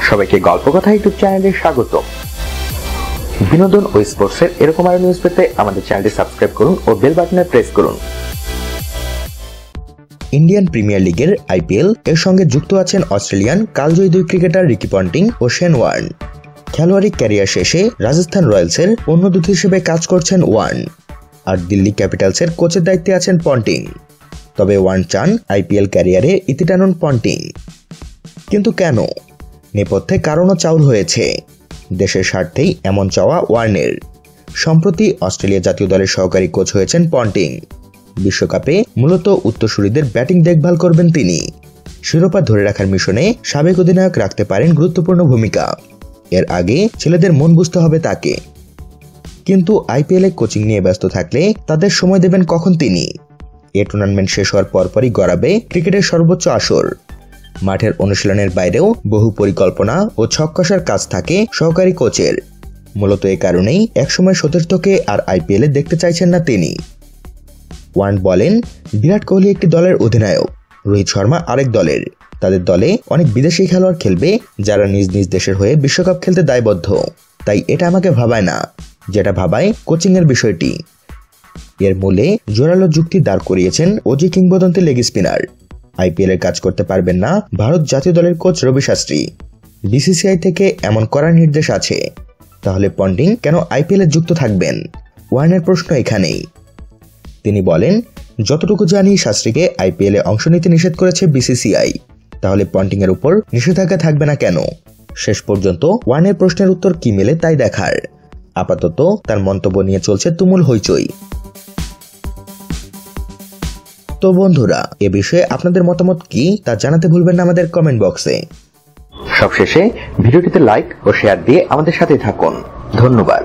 সবাইকে গল্প কথা ইউটিউব চ্যানেলে স্বাগত। বিনোদন ও স্পোর্টসের এরকম আরো নিউজ পেতে আমাদের চ্যানেলটি সাবস্ক্রাইব করুন ও বেল বাটনে প্রেস করুন। ইন্ডিয়ান প্রিমিয়ার লিগের আইপিএল এর সঙ্গে যুক্ত আছেন অস্ট্রেলিয়ান কালজয়ী দুই ক্রিকেটার রিকি পন্টিং ও শেন ওয়ার্ন। খেলোয়াড়ি ক্যারিয়ার শেষে রাজস্থান রয়্যালসের অন্যদূত হিসেবে কাজ করছেন ওয়ার্ন, আর দিল্লি ক্যাপিটালসের কোচের দায়িত্বে আছেন পন্টিং। তবে ওয়ার্ন চান আইপিএল ক্যারিয়ারে ইতি টানুন পন্টিং। কিন্তু কেন? নেপথ্যে কারণও চাউর হয়েছে। দেশের স্বার্থেই এমন চাওয়া ওয়ার্নের। সম্প্রতি অস্ট্রেলিয়া জাতীয় দলের সহকারী কোচ হয়েছেন পন্টিং। বিশ্বকাপে মূলত উত্তরসূরিদের ব্যাটিং দেখভাল করবেন তিনি। শিরোপা ধরে রাখার মিশনে সাবেক অধিনায়ক রাখতে পারেন গুরুত্বপূর্ণ ভূমিকা। এর আগে ছেলেদের মন বুঝতে হবে তাকে। কিন্তু আইপিএলে কোচিং নিয়ে ব্যস্ত থাকলে তাদের সময় দেবেন কখন তিনি? এ টুর্নামেন্ট শেষ হওয়ার পরপরই গড়াবে ক্রিকেটের সর্বোচ্চ আসর। মাঠের অনুশীলনের বাইরেও বহু পরিকল্পনা ও ছক কষার কাজ থাকে সহকারী কোচের। মূলত এ কারণেই একসময় সতীর্থকে আর আইপিএলে দেখতে চাইছেন না তিনি। ওয়ার্ন বলেন, বিরাট কোহলি একটি দলের অধিনায়ক, রোহিত শর্মা আরেক দলের। তাদের দলে অনেক বিদেশি খেলোয়াড় খেলবে যারা নিজ নিজ দেশের হয়ে বিশ্বকাপ খেলতে দায়বদ্ধ। তাই এটা আমাকে ভাবায় না, যেটা ভাবায় কোচিং এর বিষয়টি। এর মূলে জোরালো যুক্তি দাঁড় করিয়েছেন অজি কিংবদন্তি লেগ স্পিনার। আইপিএল এর কাজ করতে পারবেন না ভারত জাতীয় দলের কোচ রবি শাস্ত্রী। বিসিসিআই থেকে এমন কড়া নির্দেশ আছে, তাহলে পন্টিং কেন আইপিএল এ যুক্ত থাকবেন? ওয়ার্নের প্রশ্ন এখানেই। তিনি বলেন, যতটুকু জানি শাস্ত্রীকে আইপিএল এ অংশ নিতে নিষেধ করেছে বিসিসিআই, তাহলে পন্টিং এর উপর নিষেধাজ্ঞা থাকবে না কেন? শেষ পর্যন্ত ওয়ার্নের প্রশ্নের উত্তর কি মেলে তাই দেখার। আপাতত তার মন্তব্য নিয়ে চলছে তুমুল হইচই। তো বন্ধুরা, এ বিষয়ে আপনাদের মতামত কি তা জানাতে ভুলবেন না আমাদের কমেন্ট বক্সে। সবশেষে ভিডিওটিতে লাইক ও শেয়ার দিয়ে আমাদের সাথে থাকুন। ধন্যবাদ।